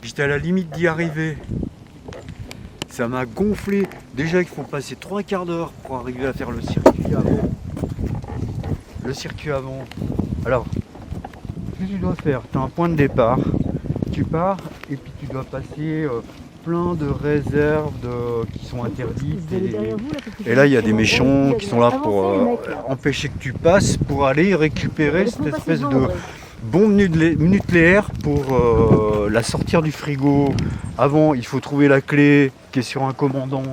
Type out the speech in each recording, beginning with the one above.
J'étais à la limite d'y arriver. Ça m'a gonflé. Déjà il faut passer 3/4 d'heure pour arriver à faire le circuit avant. Le circuit avant. Alors, ce que tu dois faire, tu as un point de départ. Tu pars et puis tu dois passer plein de réserves qui sont interdites. Et là il y a des méchants qui sont là pour empêcher que tu passes pour aller récupérer cette espèce de bombe nucléaire pour la sortir du frigo. Avant il faut trouver la clé qui est sur un commandant.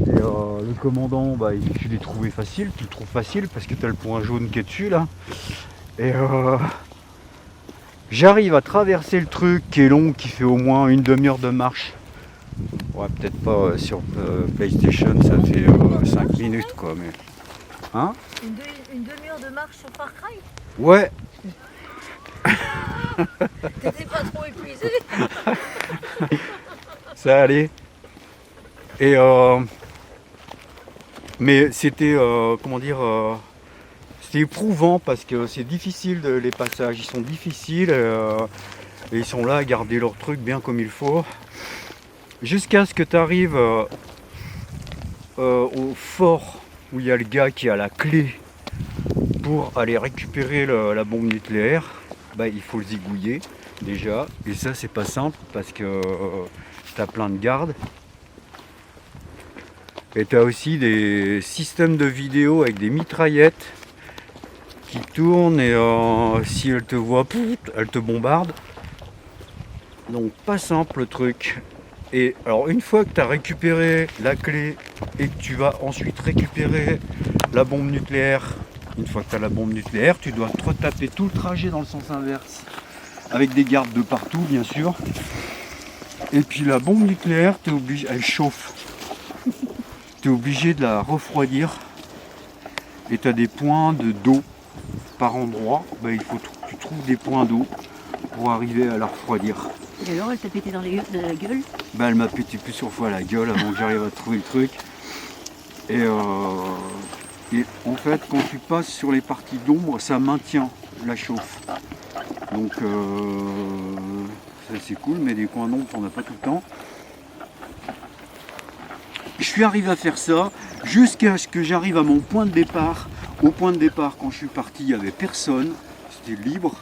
Et le commandant, bah, tu l'as trouvé facile, tu le trouves facile parce que tu as le point jaune qui est dessus là. Et j'arrive à traverser le truc qui est long, qui fait au moins une demi-heure de marche. Ouais, peut-être pas sur PlayStation, ça fait 5 minutes quoi, mais. Hein? Une demi-heure de marche sur Far Cry? Ouais. T'étais pas trop épuisé? Ça allait. Et mais c'était comment dire, c'était éprouvant parce que c'est difficile, les passages ils sont difficiles et ils sont là à garder leur truc bien comme il faut jusqu'à ce que tu arrives au fort où il y a le gars qui a la clé pour aller récupérer la bombe nucléaire. Bah, il faut le zigouiller déjà et ça c'est pas simple parce que tu as plein de gardes. Et tu as aussi des systèmes de vidéo avec des mitraillettes qui tournent et si elles te voient, elles te bombardent. Donc pas simple le truc. Et alors une fois que tu as récupéré la clé et que tu vas ensuite récupérer la bombe nucléaire, une fois que tu as la bombe nucléaire, tu dois te retaper tout le trajet dans le sens inverse. Avec des gardes de partout bien sûr. Et puis la bombe nucléaire, tu es obligé, elle chauffe. Tu es obligé de la refroidir et tu as des points d'eau par endroit. Bah, il faut que tu trouves des points d'eau pour arriver à la refroidir. Et alors elle t'a pété dans la gueule? Bah, elle m'a pété plusieurs fois la gueule avant que j'arrive à trouver le truc. Et en fait quand tu passes sur les parties d'ombre ça maintient la chauffe. Donc ça c'est cool, mais des coins d'ombre on n'a pas tout le temps. Je suis arrivé à faire ça jusqu'à ce que j'arrive à mon point de départ. Au point de départ, quand je suis parti, il n'y avait personne. C'était libre,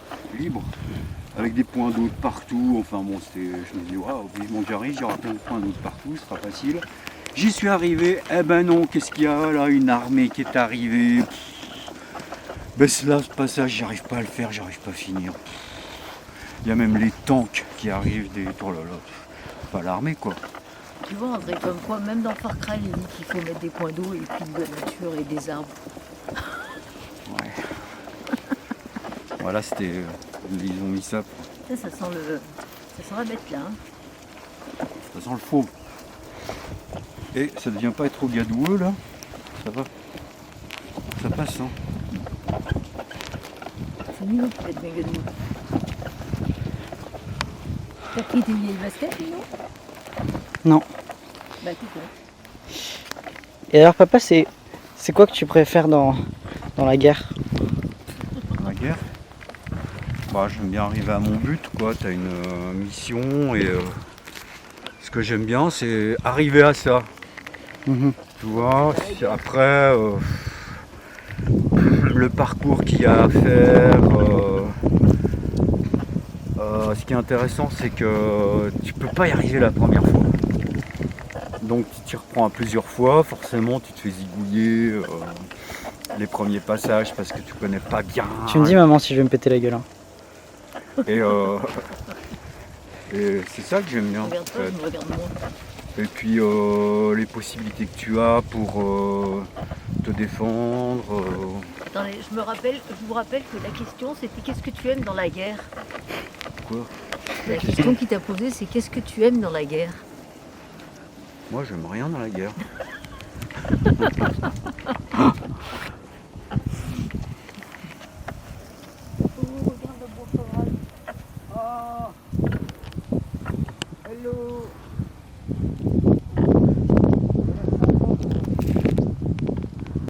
avec des points d'eau de partout. Enfin bon, je me dis, waouh, vivement que j'arrive, j'aurai plein de points d'eau de partout, ce sera facile. J'y suis arrivé, eh ben non, qu'est-ce qu'il y a là? Une armée qui est arrivée. Ben là, ce passage, j'arrive pas à le faire, j'arrive pas à finir. Il y a même les tanks qui arrivent, oh là là, pas l'armée quoi. Tu vois André, comme quoi même dans Far Cry il dit qu'il faut mettre des points d'eau et puis de la nature et des arbres. Ouais. Voilà, c'était. Ils ont mis ça. Ça sent la bête là. Hein. Ça sent le faux. Et ça devient pas trop gadoueux là. Ça va. Ça passe hein. C'est mignon peut-être bien gadoueux. T'as pris tes vieilles baskets, non? Non. Bah écoute, ouais. Et alors papa, c'est quoi que tu préfères dans la guerre? Dans la guerre bah, j'aime bien arriver à mon but quoi. T'as une mission et ce que j'aime bien c'est arriver à ça. Tu vois, après le parcours qu'il y a à faire. Ce qui est intéressant c'est que tu peux pas y arriver la première fois. Donc tu t'y reprends à plusieurs fois, forcément tu te fais zigouiller les premiers passages parce que tu connais pas bien. Tu me dis maman si je vais me péter la gueule. Hein. Et c'est ça que j'aime bien. Regarde toi, je me regarde moi. Et puis les possibilités que tu as pour te défendre. Attendez, je vous rappelle que la question c'était qu'est-ce que tu aimes dans la guerre? Quoi? La question qu'il t'a posée c'est qu'est-ce que tu aimes dans la guerre? Moi j'aime rien dans la guerre.